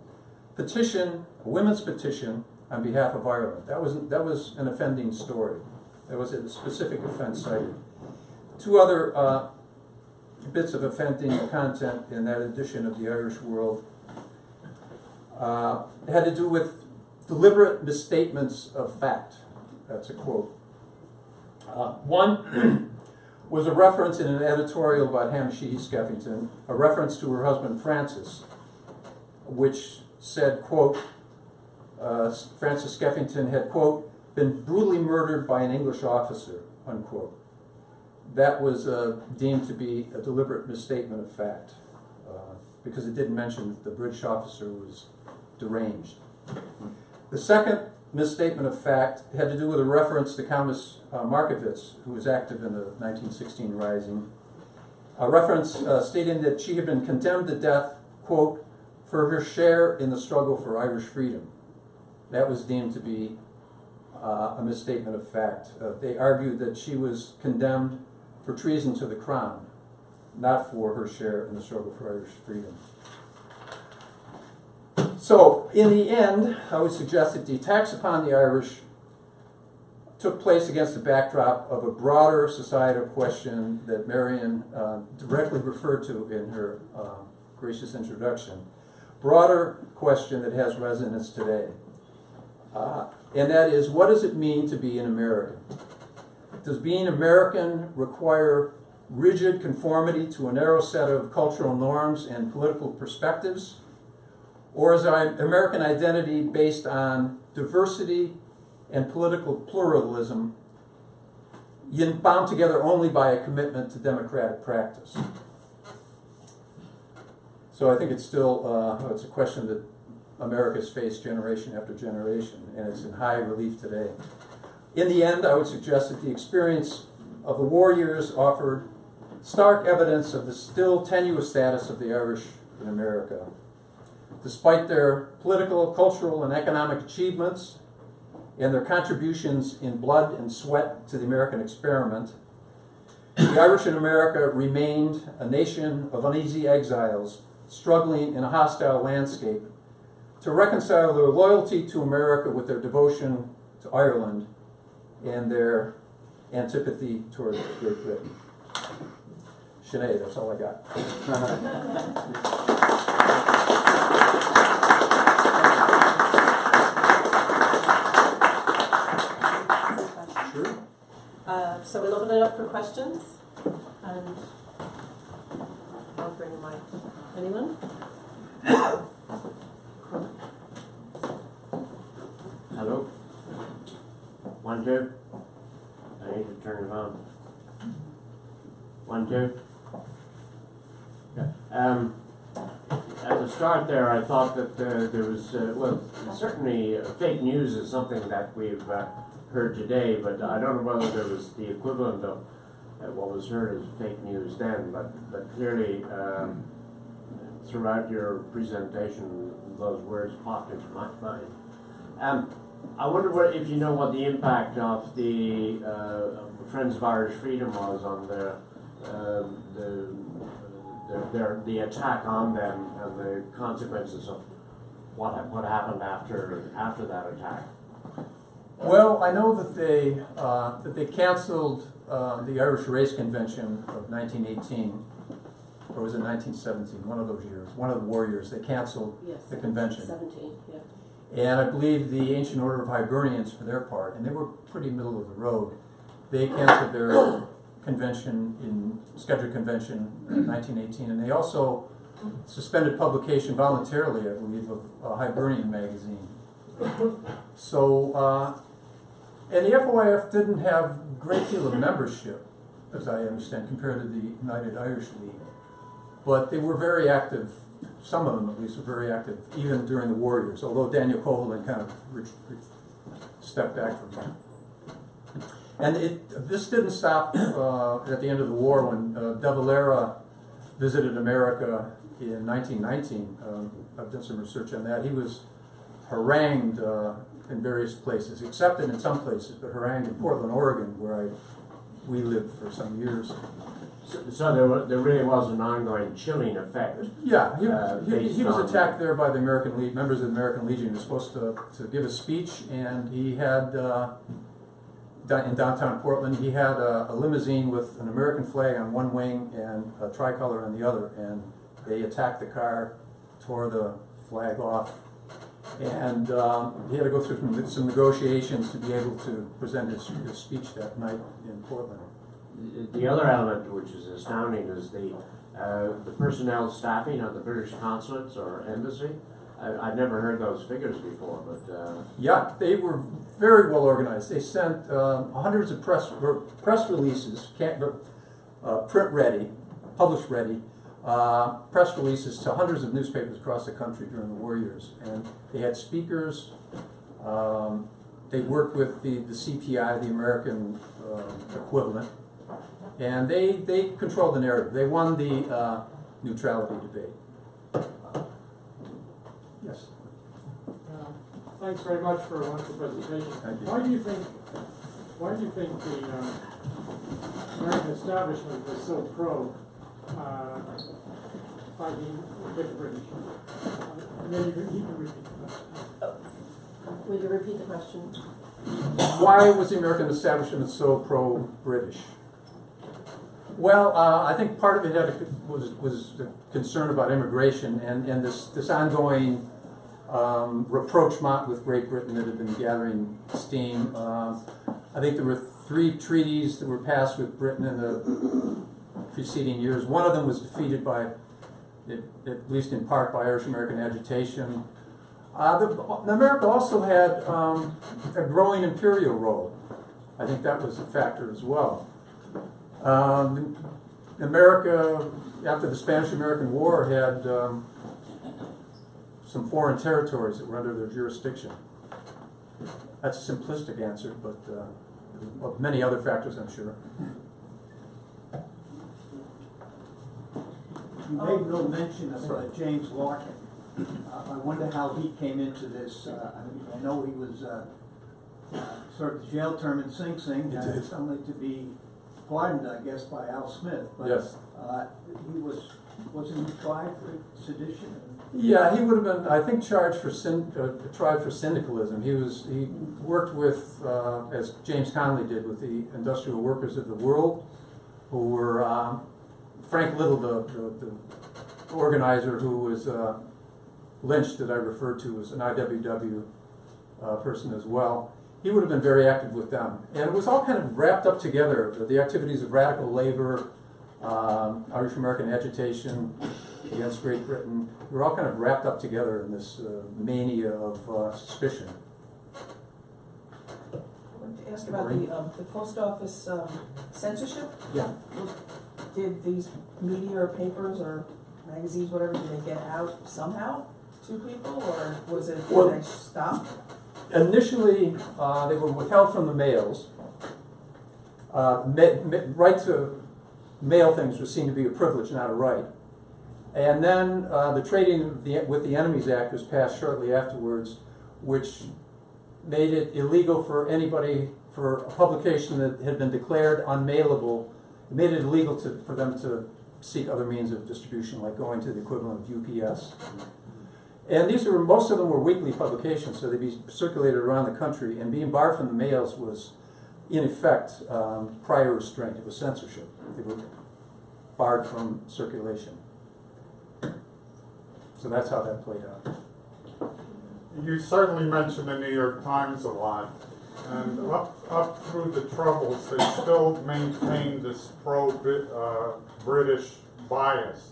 petition, a women's petition, on behalf of Ireland. That was an offending story. There was a specific offense cited. Two other bits of offending content in that edition of the Irish World had to do with deliberate misstatements of fact. That's a quote. One was a reference in an editorial about Hannah Sheehy Skeffington, a reference to her husband Francis, which said, quote, Francis Skeffington had, quote, been brutally murdered by an English officer, unquote. That was deemed to be a deliberate misstatement of fact, because it didn't mention that the British officer was deranged. The second misstatement of fact had to do with a reference to Countess Markiewicz, who was active in the 1916 Rising. A reference stating that she had been condemned to death, quote, for her share in the struggle for Irish freedom. That was deemed to be a misstatement of fact. They argued that she was condemned for treason to the crown, not for her share in the struggle for Irish freedom. So, in the end, I would suggest that the attacks upon the Irish took place against the backdrop of a broader societal question that Marion directly referred to in her gracious introduction. Broader question that has resonance today. And that is, what does it mean to be an American? Does being American require rigid conformity to a narrow set of cultural norms and political perspectives? Or is our American identity based on diversity and political pluralism, bound together only by a commitment to democratic practice? So I think it's still it's a question that America's faced generation after generation, and it's in high relief today. In the end, I would suggest that the experience of the war years offered stark evidence of the still tenuous status of the Irish in America. Despite their political, cultural, and economic achievements, and their contributions in blood and sweat to the American experiment, the Irish in America remained a nation of uneasy exiles, struggling in a hostile landscape to reconcile their loyalty to America with their devotion to Ireland and their antipathy toward Great Britain. Sinead, that's all I got. Sure. So we'll open it up for questions, and I'll bring a mic. Anyone? Hello? 1, 2. I need to turn it on. 1, 2. Yeah. At the start there, I thought that there was, well, certainly fake news is something that we've heard today, but I don't know whether there was the equivalent of what was heard as fake news then, but clearly throughout your presentation, those words popped into my mind. I wonder if you know what the impact of the Friends of Irish Freedom was on the attack on them and the consequences of what happened after that attack. Well, I know that they canceled the Irish Race Convention of 1918, or was it 1917? One of those years, one of the war years. They canceled the convention. 17, yeah. And I believe the Ancient Order of Hibernians, for their part, and they were pretty middle of the road, they canceled their scheduled convention in 1918, and they also suspended publication voluntarily, I believe, of a Hibernian magazine. So, and the FOIF didn't have a great deal of membership, as I understand, compared to the United Irish League. But they were very active, some of them at least were very active, even during the war years, although Daniel Coghlan kind of stepped back from that. And this didn't stop at the end of the war when De Valera visited America in 1919. I've done some research on that. He was harangued in various places, accepted in some places, but harangued in Portland, Oregon, where we lived for some years. So there really was an ongoing chilling effect. Yeah, he was attacked there by the American Legion, members of the American Legion. He was supposed to give a speech, and he had, in downtown Portland, he had a limousine with an American flag on one wing and a tricolor on the other, and they attacked the car, tore the flag off, and he had to go through some negotiations to be able to present his speech that night in Portland. The other element which is astounding is the personnel staffing at the British consulates or embassy. I've never heard those figures before, but... Yeah, they were very well organized. They sent hundreds of press releases, print ready, published ready, press releases to hundreds of newspapers across the country during the war years. And they had speakers. They worked with the CPI, the American equivalent. And they controlled the narrative. They won the neutrality debate. Yes. Thanks very much for a wonderful presentation. Thank you. Why do you think the American establishment was so pro fighting with the British? And then you can repeat the question. Will you repeat the question? Why was the American establishment so pro-British? Well, I think part of it was the concern about immigration and this ongoing rapprochement with Great Britain that had been gathering steam. I think there were 3 treaties that were passed with Britain in the preceding years. One of them was defeated by, at least in part, by Irish-American agitation. America also had a growing imperial role. I think that was a factor as well. America, after the Spanish-American War, had some foreign territories that were under their jurisdiction. That's a simplistic answer, but many other factors, I'm sure. You made no mention of James Larkin. I wonder how he came into this. I know he was served a jail term in Sing Sing, it's only to be pardoned, I guess, by Al Smith. But Yes. he wasn't he tried for sedition? Yeah, he would have been, I think, charged for tried for syndicalism. He worked with, as James Connolly did, with the Industrial Workers of the World, who were Frank Little, the organizer who was lynched, that I referred to as an IWW person as well. He would have been very active with them. And it was all kind of wrapped up together, the activities of radical labor, Irish American agitation against Great Britain. They were all kind of wrapped up together in this mania of suspicion. I wanted to ask about the post office censorship. Yeah. Did these media or papers or magazines, whatever, did they get out somehow to people, or was it they stopped? Initially, they were withheld from the mails. Right to mail things was seen to be a privilege, not a right. And then the Trading with the Enemies Act was passed shortly afterwards, which made it illegal for anybody, for a publication that had been declared unmailable, it made it illegal for them to seek other means of distribution, like going to the equivalent of UPS. And most of them were weekly publications, so they'd be circulated around the country, and being barred from the mails was, in effect, prior restraint. It was censorship. They were barred from circulation. So that's how that played out. You certainly mentioned the New York Times a lot, and up through the Troubles, they still maintained this pro-British bias.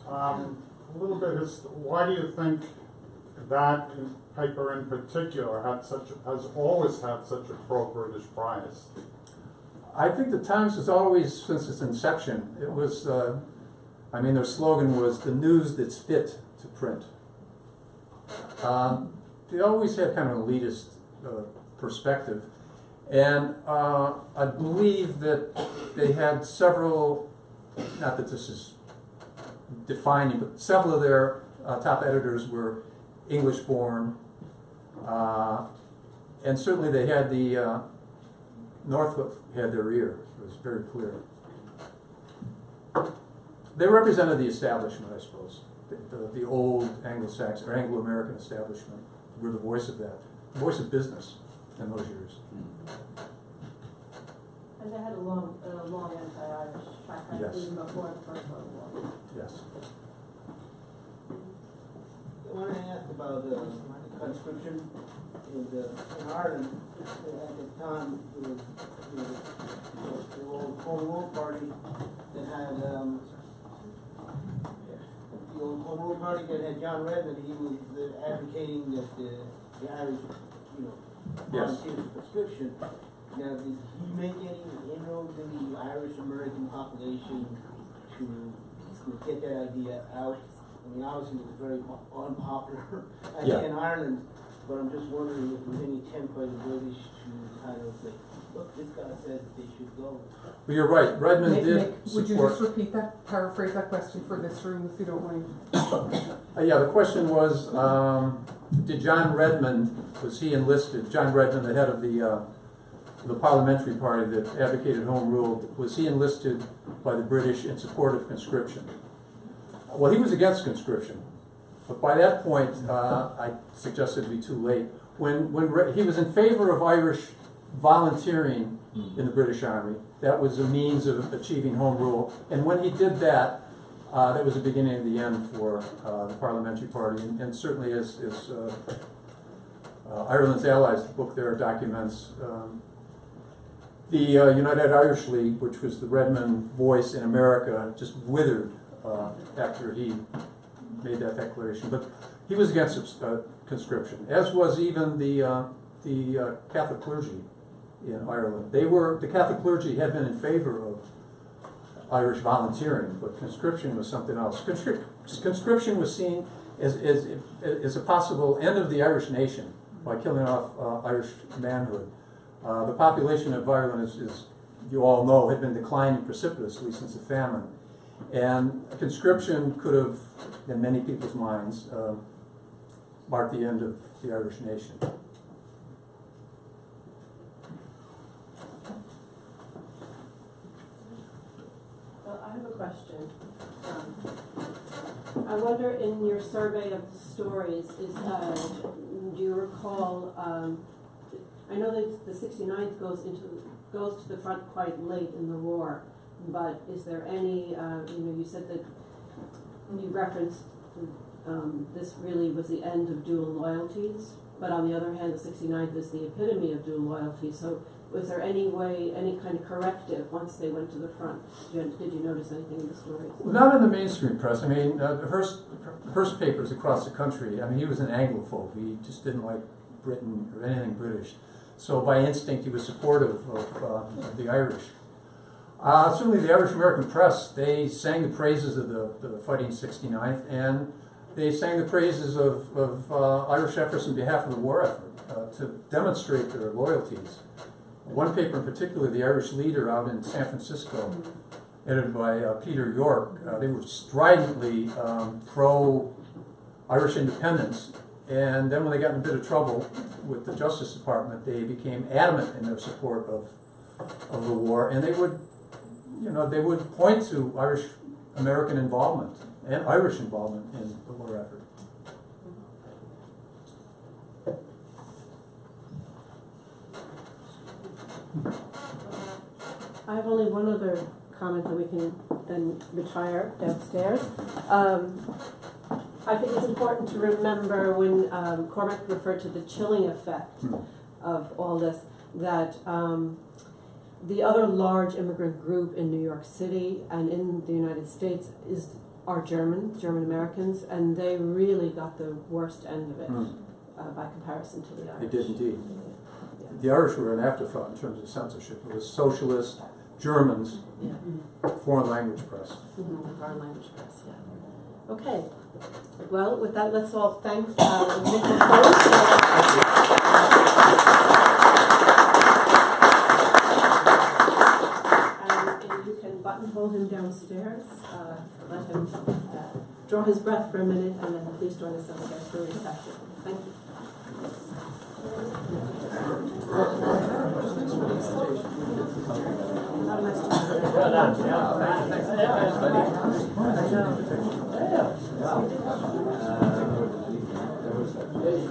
A little bit. Why do you think that paper in particular has always had such a pro-British bias? I think the Times has always, since its inception, it was. I mean, their slogan was "the news that's fit to print." They always had kind of an elitist perspective, and I believe that they had several. Not that this is defining, but several of their top editors were English-born, and certainly they had the Northwood had their ear. It was very clear. They represented the establishment, I suppose, the old Anglo-Saxon or Anglo-American establishment. Were the voice of that, the voice of business in those years. And they had a long anti-Irish track record even before the First World War. Yes. I want to ask about conscription in Ireland. At the time, there was the old Home Rule Party that had the old Home Rule Party that had John Redmond. He was advocating that the Irish, volunteer for conscription. Now, did he make any inroads in the Irish American population to get that idea out? I mean, obviously it was very unpopular idea in Ireland, but I'm just wondering if there was any attempt by the British to kind of say, look, this guy said they should go. Well, you're right. Redmond did Mick, would you just repeat that, paraphrase that question for this room, if you don't mind? Yeah, the question was, did John Redmond, was he enlisted, John Redmond, the head of the parliamentary party that advocated home rule, was he enlisted by the British in support of conscription? Well, he was against conscription, but by that point, I suggested it'd be too late. When he was in favor of Irish volunteering in the British Army, that was a means of achieving home rule, and when he did that, that was the beginning of the end for the parliamentary party, and certainly as Ireland's allies, the book there documents, the United Irish League, which was the Redmond voice in America, just withered after he made that declaration. But he was against conscription, as was even the Catholic clergy in Ireland. The Catholic clergy had been in favor of Irish volunteering, but conscription was something else. Conscription was seen as a possible end of the Irish nation by killing off Irish manhood. The population of Ireland, as you all know, had been declining precipitously since the famine. And conscription could have, in many people's minds, marked the end of the Irish nation. Well, I have a question. I wonder, in your survey of the stories, do you recall? I know that the 69th goes to the front quite late in the war, but is there any? You said that you referenced this really was the end of dual loyalties, but on the other hand, the 69th is the epitome of dual loyalty. So, was there any way, any kind of corrective once they went to the front? Did you notice anything in the stories? Well, not in the mainstream press. I mean, Hearst papers across the country. I mean, he was an Anglophobe. He just didn't like Britain or anything British. So by instinct, he was supportive of the Irish. Certainly, the Irish American press, they sang the praises of the fighting 69th, and they sang the praises of Irish efforts on behalf of the war effort to demonstrate their loyalties. One paper in particular, the Irish Leader out in San Francisco, edited by Peter York, they were stridently pro-Irish independence. And then when they got in a bit of trouble with the Justice Department, they became adamant in their support of the war. And they would point to Irish American involvement and Irish involvement in the war effort. I have only one other comment that we can then retire downstairs. I think it's important to remember when Cormac referred to the chilling effect of all this, that the other large immigrant group in New York City and in the United States are German Americans, and they really got the worst end of it by comparison to the Irish. They did indeed. The Irish were an afterthought in terms of censorship. It was socialist, Germans, foreign language press. Foreign language press, yeah. Okay. Well, with that, let's all thank Mick Mulcrone. And you can buttonhole him downstairs. Let him draw his breath for a minute, and then please join us upstairs for a reception. Thank you. Well done. Yeah, thank you.